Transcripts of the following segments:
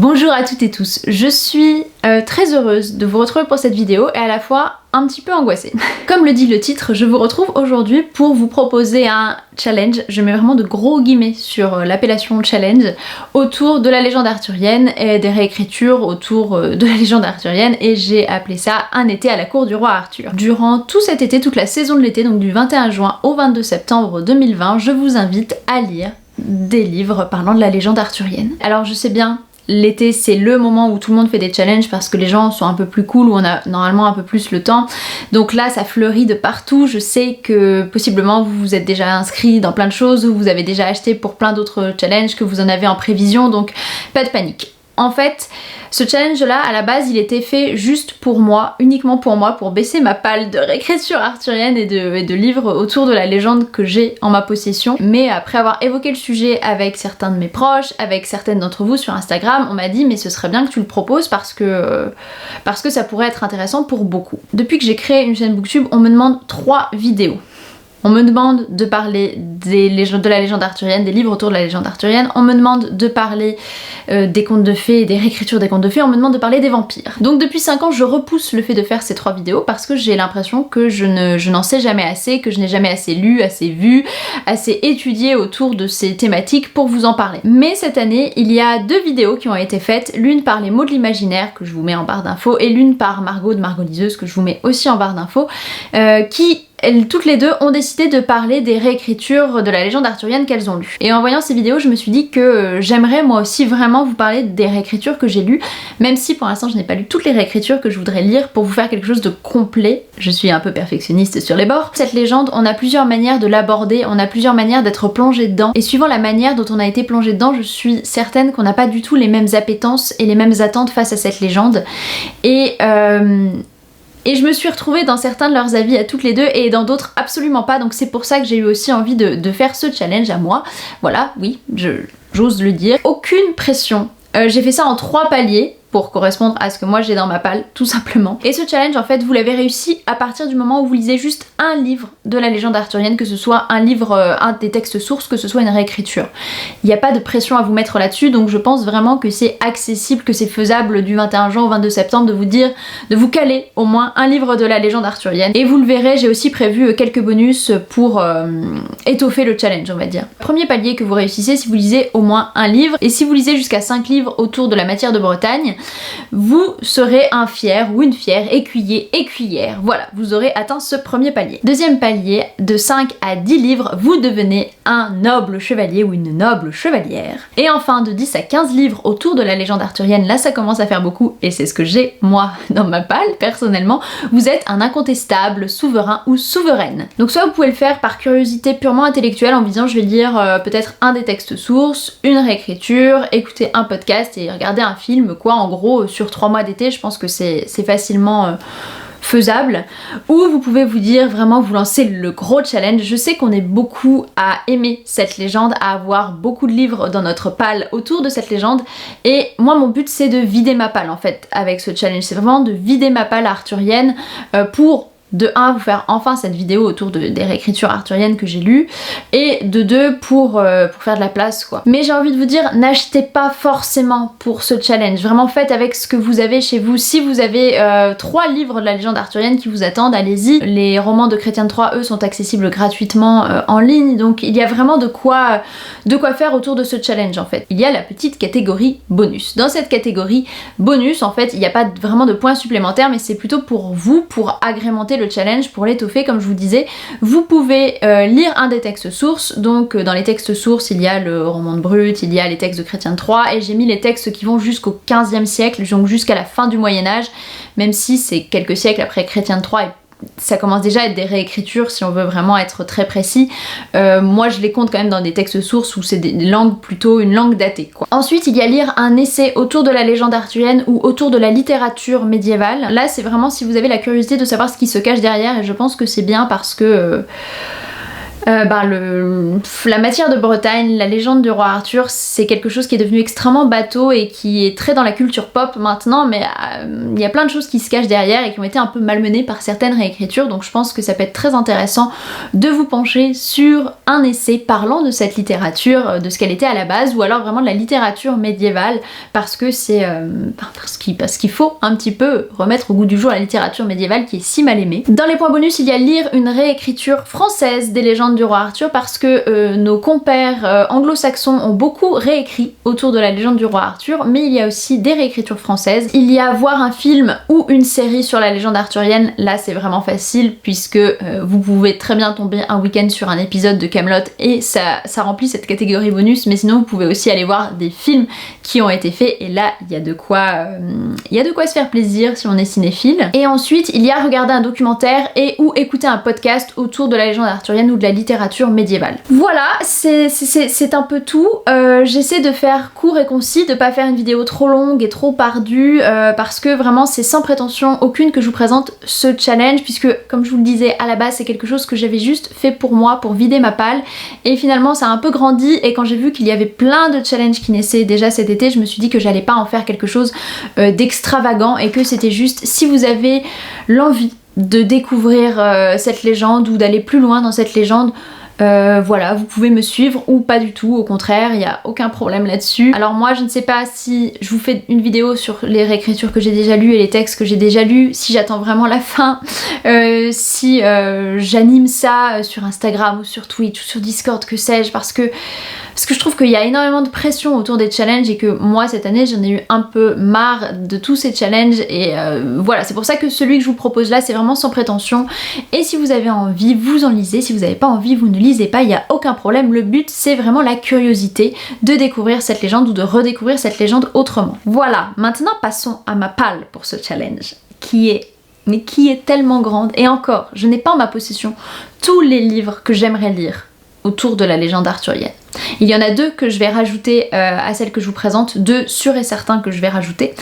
Bonjour à toutes et tous, je suis très heureuse de vous retrouver pour cette vidéo et à la fois un petit peu angoissée. Comme le dit le titre, je vous retrouve aujourd'hui pour vous proposer un challenge, je mets vraiment de gros guillemets sur l'appellation challenge, autour de la légende arthurienne et des réécritures autour de la légende arthurienne, et j'ai appelé ça un été à la cour du roi Arthur. Durant tout cet été, toute la saison de l'été, donc du 21 juin au 22 septembre 2020, je vous invite à lire des livres parlant de la légende arthurienne. Alors je sais bien, l'été c'est le moment où tout le monde fait des challenges parce que les gens sont un peu plus cool, où on a normalement un peu plus le temps, donc là ça fleurit de partout. Je sais que possiblement vous vous êtes déjà inscrit dans plein de choses, ou vous avez déjà acheté pour plein d'autres challenges, que vous en avez en prévision, donc pas de panique. En fait, ce challenge-là, à la base, il était fait juste pour moi, uniquement pour moi, pour baisser ma palle de réécriture arthurienne et de livres autour de la légende que j'ai en ma possession. Mais après avoir évoqué le sujet avec certains de mes proches, avec certaines d'entre vous sur Instagram, on m'a dit mais ce serait bien que tu le proposes parce que ça pourrait être intéressant pour beaucoup. Depuis que j'ai créé une chaîne Booktube, on me demande 3 vidéos. On me demande de parler de la légende arthurienne, des livres autour de la légende arthurienne. On me demande de parler des contes de fées et des réécritures des contes de fées. On me demande de parler des vampires. Donc depuis 5 ans, je repousse le fait de faire ces 3 vidéos parce que j'ai l'impression que je n'en sais jamais assez, que je n'ai jamais assez lu, assez vu, assez étudié autour de ces thématiques pour vous en parler. Mais cette année, il y a 2 vidéos qui ont été faites, l'une par les mots de l'imaginaire que je vous mets en barre d'infos et l'une par Margot de Margot Liseuse que je vous mets aussi en barre d'infos, qui toutes les deux ont décidé de parler des réécritures de la légende arthurienne qu'elles ont lues. Et en voyant ces vidéos, je me suis dit que j'aimerais moi aussi vraiment vous parler des réécritures que j'ai lues, même si pour l'instant je n'ai pas lu toutes les réécritures que je voudrais lire pour vous faire quelque chose de complet. Je suis un peu perfectionniste sur les bords. Cette légende, on a plusieurs manières de l'aborder, on a plusieurs manières d'être plongé dedans, et suivant la manière dont on a été plongé dedans, je suis certaine qu'on n'a pas du tout les mêmes appétences et les mêmes attentes face à cette légende. Et je me suis retrouvée dans certains de leurs avis à toutes les deux et dans d'autres absolument pas, donc c'est pour ça que j'ai eu aussi envie de faire ce challenge à moi. Voilà, oui, j'ose le dire. Aucune pression. J'ai fait ça en 3 paliers pour correspondre à ce que moi j'ai dans ma palle, tout simplement. Et ce challenge, en fait, vous l'avez réussi à partir du moment où vous lisez juste un livre de la légende arthurienne, que ce soit un livre, un des textes sources, que ce soit une réécriture. Il n'y a pas de pression à vous mettre là-dessus, donc je pense vraiment que c'est accessible, que c'est faisable du 21 juin au 22 septembre de vous caler au moins un livre de la légende arthurienne. Et vous le verrez, j'ai aussi prévu quelques bonus pour étoffer le challenge, on va dire. Premier palier que vous réussissez si vous lisez au moins un livre, et si vous lisez jusqu'à 5 livres autour de la matière de Bretagne, vous serez un fier ou une fière écuyer, écuyère. Voilà, vous aurez atteint ce premier palier. Deuxième palier, de 5 à 10 livres, vous devenez un noble chevalier ou une noble chevalière. Et enfin, de 10 à 15 livres autour de la légende arthurienne, là ça commence à faire beaucoup, et c'est ce que j'ai moi dans ma palle personnellement, vous êtes un incontestable souverain ou souveraine. Donc soit vous pouvez le faire par curiosité purement intellectuelle en disant je vais lire peut-être un des textes sources, une réécriture, écouter un podcast et regarder un film, quoi, en gros sur 3 mois d'été, je pense que c'est facilement faisable. Ou vous pouvez vous dire vraiment vous lancer le gros challenge. Je sais qu'on est beaucoup à aimer cette légende, à avoir beaucoup de livres dans notre palle autour de cette légende, et moi mon but c'est de vider ma palle en fait avec ce challenge. C'est vraiment de vider ma palle arthurienne pour de 1 vous faire enfin cette vidéo autour des réécritures arthuriennes que j'ai lues, et de 2 pour faire de la place, quoi. Mais j'ai envie de vous dire, n'achetez pas forcément pour ce challenge, vraiment faites avec ce que vous avez chez vous. Si vous avez 3 livres de la légende arthurienne qui vous attendent, allez-y. Les romans de Chrétien de Troyes, eux, sont accessibles gratuitement en ligne, donc il y a vraiment de quoi faire autour de ce challenge en fait. Il y a la petite catégorie bonus. Dans cette catégorie bonus, en fait, il n'y a pas vraiment de points supplémentaires, mais c'est plutôt pour vous, pour agrémenter le challenge, pour l'étoffer comme je vous disais. Vous pouvez lire un des textes sources, donc dans les textes sources il y a le roman de Brut, il y a les textes de Chrétien de Troyes, et j'ai mis les textes qui vont jusqu'au 15e siècle, donc jusqu'à la fin du Moyen-Âge, même si c'est quelques siècles après Chrétien de Troyes et ça commence déjà à être des réécritures si on veut vraiment être très précis. Moi je les compte quand même dans des textes sources où c'est des langues plutôt une langue datée, quoi. Ensuite il y a lire un essai autour de la légende arthurienne ou autour de la littérature médiévale. Là c'est vraiment si vous avez la curiosité de savoir ce qui se cache derrière, et je pense que c'est bien parce que La matière de Bretagne, la légende du roi Arthur, c'est quelque chose qui est devenu extrêmement bateau et qui est très dans la culture pop maintenant, mais il y a plein de choses qui se cachent derrière et qui ont été un peu malmenées par certaines réécritures, donc je pense que ça peut être très intéressant de vous pencher sur un essai parlant de cette littérature, de ce qu'elle était à la base, ou alors vraiment de la littérature médiévale, parce que c'est parce qu'il faut un petit peu remettre au goût du jour la littérature médiévale qui est si mal aimée. Dans les points bonus, il y a lire une réécriture française des légendes du roi Arthur, parce que nos compères anglo-saxons ont beaucoup réécrit autour de la légende du roi Arthur, mais il y a aussi des réécritures françaises. Il y a voir un film ou une série sur la légende arthurienne, là c'est vraiment facile puisque vous pouvez très bien tomber un week-end sur un épisode de Kaamelott et ça remplit cette catégorie bonus, mais sinon vous pouvez aussi aller voir des films qui ont été faits et là il y a de quoi se faire plaisir si on est cinéphile. Et ensuite il y a regarder un documentaire et ou écouter un podcast autour de la légende arthurienne ou de la littérature médiévale. Voilà, c'est un peu tout. J'essaie de faire court et concis, de pas faire une vidéo trop longue et trop ardue parce que vraiment c'est sans prétention aucune que je vous présente ce challenge, puisque comme je vous le disais à la base c'est quelque chose que j'avais juste fait pour moi, pour vider ma palle, et finalement ça a un peu grandi, et quand j'ai vu qu'il y avait plein de challenges qui naissaient déjà cet été, je me suis dit que j'allais pas en faire quelque chose d'extravagant, et que c'était juste si vous avez l'envie de découvrir cette légende ou d'aller plus loin dans cette légende, voilà, vous pouvez me suivre ou pas du tout, au contraire, il n'y a aucun problème là-dessus. Alors moi je ne sais pas si je vous fais une vidéo sur les réécritures que j'ai déjà lues et les textes que j'ai déjà lus, si j'attends vraiment la fin, si j'anime ça sur Instagram ou sur Twitch ou sur Discord, que sais-je, parce que je trouve qu'il y a énormément de pression autour des challenges et que moi cette année j'en ai eu un peu marre de tous ces challenges, et voilà, c'est pour ça que celui que je vous propose là c'est vraiment sans prétention, et si vous avez envie vous en lisez, si vous n'avez pas envie vous ne lisez pas, il n'y a aucun problème. Le but c'est vraiment la curiosité de découvrir cette légende ou de redécouvrir cette légende autrement. Voilà, maintenant passons à ma palle pour ce challenge qui est tellement grande, et encore je n'ai pas en ma possession tous les livres que j'aimerais lire autour de la légende arthurienne. Il y en a deux que je vais rajouter à celle que je vous présente, deux sûrs et certains que je vais rajouter,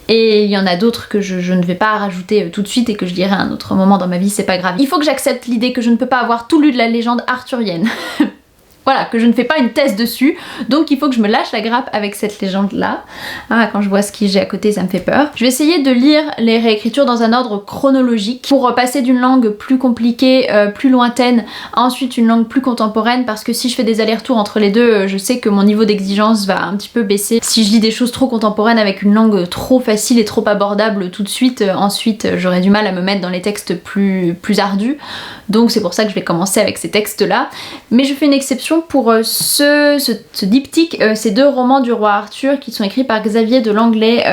et il y en a d'autres que je ne vais pas rajouter tout de suite et que je dirai à un autre moment dans ma vie, c'est pas grave. Il faut que j'accepte l'idée que je ne peux pas avoir tout lu de la légende arthurienne. Voilà, que je ne fais pas une thèse dessus, donc il faut que je me lâche la grappe avec cette légende là. Ah, quand je vois ce que j'ai à côté ça me fait peur. Je vais essayer de lire les réécritures dans un ordre chronologique pour passer d'une langue plus compliquée, plus lointaine, à ensuite une langue plus contemporaine, parce que si je fais des allers-retours entre les deux, je sais que mon niveau d'exigence va un petit peu baisser. Si je lis des choses trop contemporaines avec une langue trop facile et trop abordable tout de suite, ensuite j'aurai du mal à me mettre dans les textes plus ardus. Donc c'est pour ça que je vais commencer avec ces textes là. Mais je fais une exception pour ce diptyque, ces deux romans du roi Arthur qui sont écrits par Xavier de Langlais.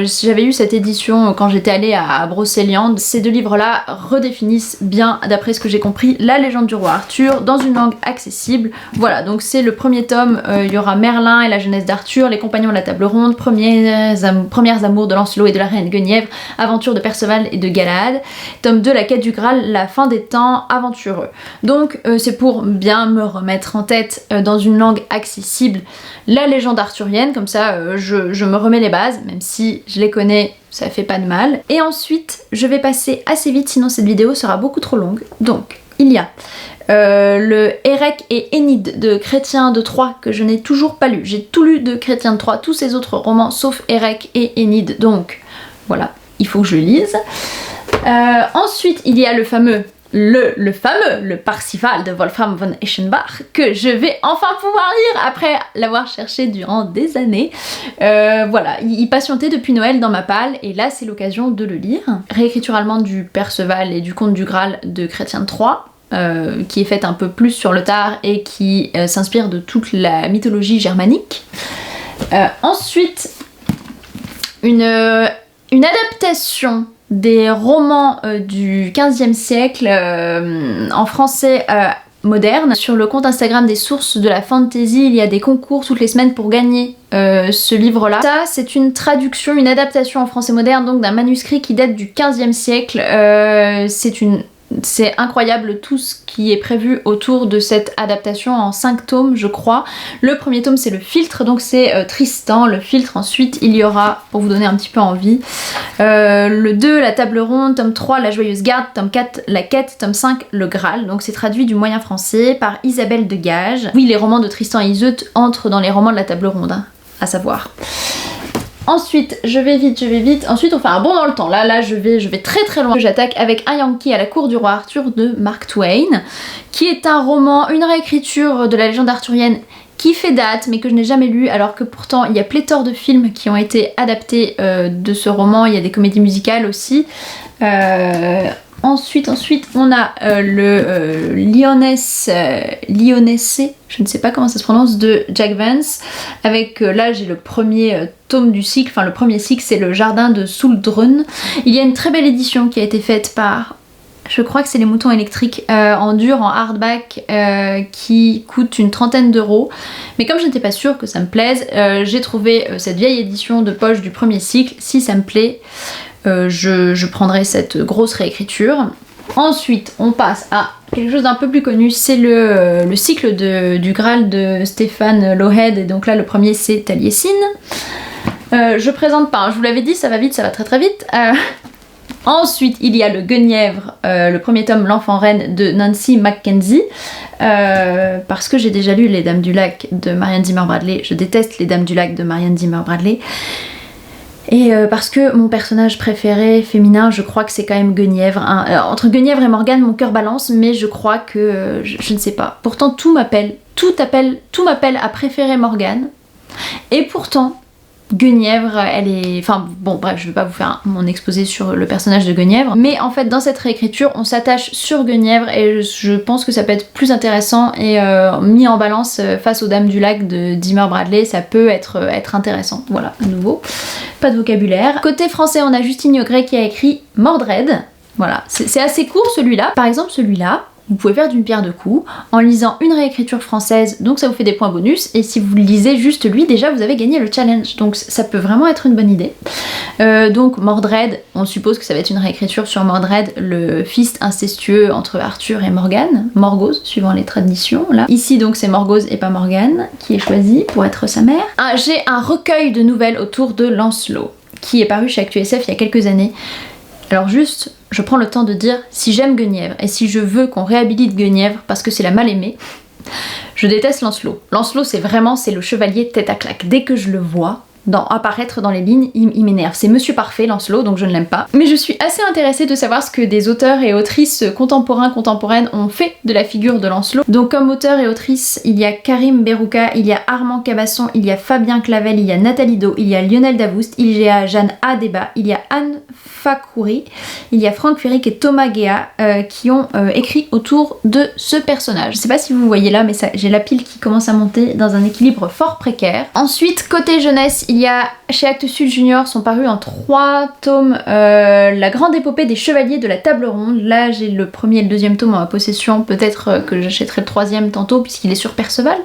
J'avais eu cette édition quand j'étais allée à Brocéliande. Ces deux livres là redéfinissent bien, d'après ce que j'ai compris, la légende du roi Arthur dans une langue accessible. Voilà, donc c'est le premier tome, il y aura Merlin et la jeunesse d'Arthur, les compagnons de la table ronde, premières amours de Lancelot et de la reine Guenièvre, aventures de Perceval et de Galahad. Tome 2, la quête du Graal, la fin des temps aventureux. Donc c'est pour bien me remettre en tête dans une langue accessible la légende arthurienne, comme ça je me remets les bases, même si je les connais, ça fait pas de mal. Et ensuite je vais passer assez vite, sinon cette vidéo sera beaucoup trop longue. Donc il y a le Érec et Énide de Chrétien de Troyes que je n'ai toujours pas lu. J'ai tout lu de Chrétien de Troyes, tous ces autres romans sauf Érec et Énide, donc voilà, il faut que je lise. Ensuite il y a le fameux Parsifal de Wolfram von Eschenbach que je vais enfin pouvoir lire après l'avoir cherché durant des années. Voilà, il patientait depuis Noël dans ma palle et là c'est l'occasion de le lire. Réécriture allemande du Perceval et du Comte du Graal de Chrétien de Troyes. Qui est faite un peu plus sur le tard et qui s'inspire de toute la mythologie germanique. Ensuite, une adaptation des romans du XVe siècle en français moderne. Sur le compte Instagram des sources de la fantasy, il y a des concours toutes les semaines pour gagner ce livre-là. Ça, c'est une traduction, une adaptation en français moderne donc d'un manuscrit qui date du XVe siècle. C'est une c'est incroyable tout ce qui est prévu autour de cette adaptation en 5 tomes je crois. Le premier tome c'est le filtre, donc c'est Tristan, le filtre. Ensuite il y aura, pour vous donner un petit peu envie, le 2 la table ronde, tome 3 la joyeuse garde, tome 4 la quête, tome 5 le Graal. Donc c'est traduit du moyen français par Isabelle Degage. Oui, les romans de Tristan et Iseult entrent dans les romans de la table ronde, hein, à savoir. Ensuite, je vais vite. Ensuite, on fait un bond dans le temps. Là, je vais très loin. J'attaque avec Un Yankee à la cour du roi Arthur de Mark Twain, qui est un roman, une réécriture de la légende arthurienne qui fait date, mais que je n'ai jamais lu, alors que pourtant il y a pléthore de films qui ont été adaptés de ce roman. Il y a des comédies musicales aussi. Ensuite, on a le Lyonesse, je ne sais pas comment ça se prononce, de Jack Vance, avec, là j'ai le premier tome du cycle, enfin le premier cycle c'est le Jardin de Souldrun. Il y a une très belle édition qui a été faite par, je crois que c'est les Moutons électriques, en dur, en hardback, qui coûte une 30aine d'euros. Mais comme je n'étais pas sûre que ça me plaise, j'ai trouvé cette vieille édition de poche du premier cycle. Si ça me plaît, je prendrai cette grosse réécriture. Ensuite, on passe à quelque chose d'un peu plus connu, c'est le cycle du Graal de Stéphane Lohed, et donc là le premier c'est Taliesin. Je présente pas, je vous l'avais dit, ça va vite, ça va très vite. Ensuite, il y a le Guenièvre, le premier tome, L'Enfant Reine de Nancy Mackenzie, parce que j'ai déjà lu Les Dames du Lac de Marianne Zimmer Bradley. Je déteste Les Dames du Lac de Marianne Zimmer Bradley. Et parce que mon personnage préféré féminin, je crois que c'est quand même Guenièvre. Hein. Entre Guenièvre et Morgane, mon cœur balance, mais je crois que... je ne sais pas. Pourtant, tout m'appelle à préférer Morgane. Et pourtant... Guenièvre, elle est... Enfin bon bref, je vais pas vous faire mon exposé sur le personnage de Guenièvre, mais en fait dans cette réécriture on s'attache sur Guenièvre et je pense que ça peut être plus intéressant et mis en balance face aux Dames du Lac de Zimmer Bradley, ça peut être intéressant. Voilà, à nouveau, pas de vocabulaire. Côté français on a Justine Yogret qui a écrit Mordred, voilà, c'est assez court celui-là. Par exemple celui-là, vous pouvez faire d'une pierre deux coups en lisant une réécriture française, donc ça vous fait des points bonus, et si vous lisez juste lui, déjà vous avez gagné le challenge, donc ça peut vraiment être une bonne idée. Donc Mordred, on suppose que ça va être une réécriture sur Mordred, le fils incestueux entre Arthur et Morgane, Morgause suivant les traditions là. Ici donc c'est Morgause et pas Morgane qui est choisie pour être sa mère. J'ai un recueil de nouvelles autour de Lancelot qui est paru chez ActuSF il y a quelques années. Alors juste, je prends le temps de dire, si j'aime Guenièvre et si je veux qu'on réhabilite Guenièvre parce que c'est la mal aimée, je déteste Lancelot. Lancelot c'est le chevalier tête à claque. Dès que je le vois apparaître dans les lignes, il m'énerve. C'est Monsieur Parfait Lancelot, donc je ne l'aime pas. Mais je suis assez intéressée de savoir ce que des auteurs et autrices contemporaines ont fait de la figure de Lancelot. Donc comme auteur et autrice, il y a Karim Berouka, il y a Armand Cabasson, il y a Fabien Clavel, il y a Nathalie Do, il y a Lionel Davoust, il y a Jeanne Adeba, il y a Anne Fakouri, il y a Franck Furyk et Thomas Guéa qui ont écrit autour de ce personnage. Je sais pas si vous voyez là, mais j'ai la pile qui commence à monter dans un équilibre fort précaire. Ensuite, côté jeunesse, il y a chez Actes Sud Junior, sont parus en 3 tomes La Grande Épopée des Chevaliers de la Table Ronde. Là j'ai le premier et le deuxième tome en ma possession, peut-être que j'achèterai le troisième tantôt puisqu'il est sur Perceval.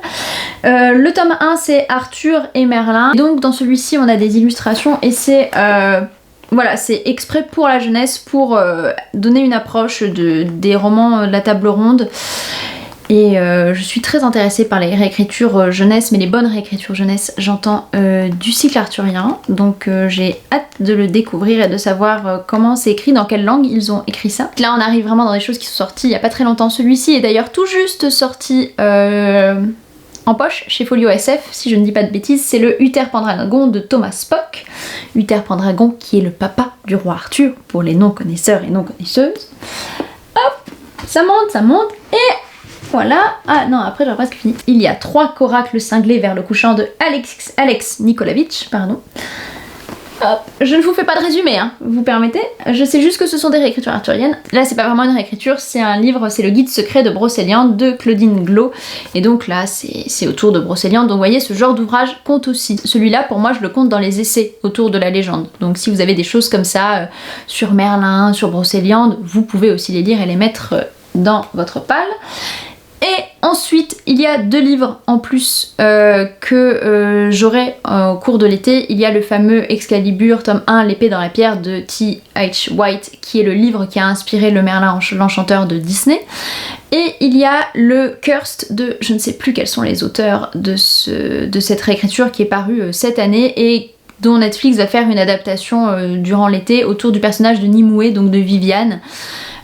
Le tome 1 c'est Arthur et Merlin, et donc dans celui-ci on a des illustrations et c'est... voilà, c'est exprès pour la jeunesse, pour donner une approche des romans de la Table Ronde. Et je suis très intéressée par les réécritures jeunesse, mais les bonnes réécritures jeunesse, j'entends du cycle arthurien. Donc j'ai hâte de le découvrir et de savoir comment c'est écrit, dans quelle langue ils ont écrit ça. Là on arrive vraiment dans des choses qui sont sorties il n'y a pas très longtemps. Celui-ci est d'ailleurs tout juste sorti en poche chez Folio SF, si je ne dis pas de bêtises. C'est le Uther Pendragon de Thomas Spock. Uther Pendragon qui est le papa du roi Arthur, pour les non-connaisseurs et non-connaisseuses. Hop, ça monte, et... voilà, ah non, après j'ai presque fini. Il y a 3 coracles cinglés vers le couchant de Alex Nikolavitch, pardon. Hop. Je ne vous fais pas de résumé, hein, vous permettez. Je sais juste que ce sont des réécritures arthuriennes. Là c'est pas vraiment une réécriture, c'est un livre, c'est le guide secret de Brocéliande de Claudine Glo. Et donc là c'est autour de Brocéliande, donc vous voyez ce genre d'ouvrage compte aussi. Celui-là pour moi je le compte dans les essais autour de la légende. Donc si vous avez des choses comme ça sur Merlin, sur Brocéliande, vous pouvez aussi les lire et les mettre dans votre palle. Et Ensuite, il y a 2 livres en plus que j'aurai au cours de l'été. Il y a le fameux Excalibur, tome 1, l'épée dans la pierre de T.H. White, qui est le livre qui a inspiré le Merlin l'Enchanteur de Disney. Et il y a le Cursed de, je ne sais plus quels sont les auteurs de cette réécriture qui est parue cette année et dont Netflix va faire une adaptation durant l'été autour du personnage de Nimue, donc de Viviane.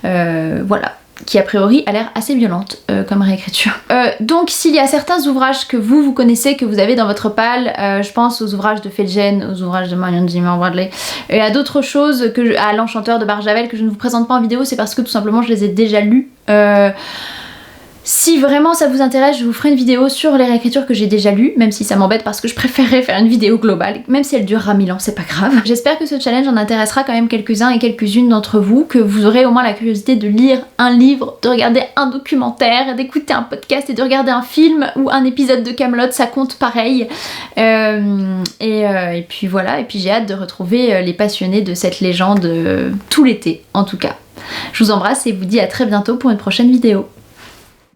Voilà. Qui a priori a l'air assez violente comme réécriture. Donc s'il y a certains ouvrages que vous connaissez, que vous avez dans votre palle, je pense aux ouvrages de Felgen, aux ouvrages de Marion Zimmer Bradley, et à d'autres choses, à l'Enchanteur de Barjavel que je ne vous présente pas en vidéo, c'est parce que tout simplement je les ai déjà lus. Si vraiment ça vous intéresse, je vous ferai une vidéo sur les réécritures que j'ai déjà lues, même si ça m'embête parce que je préférerais faire une vidéo globale, même si elle durera 1000 ans, c'est pas grave. J'espère que ce challenge en intéressera quand même quelques-uns et quelques-unes d'entre vous, que vous aurez au moins la curiosité de lire un livre, de regarder un documentaire, d'écouter un podcast et de regarder un film ou un épisode de Kaamelott, ça compte pareil. Et puis voilà, et puis j'ai hâte de retrouver les passionnés de cette légende tout l'été en tout cas. Je vous embrasse et vous dis à très bientôt pour une prochaine vidéo.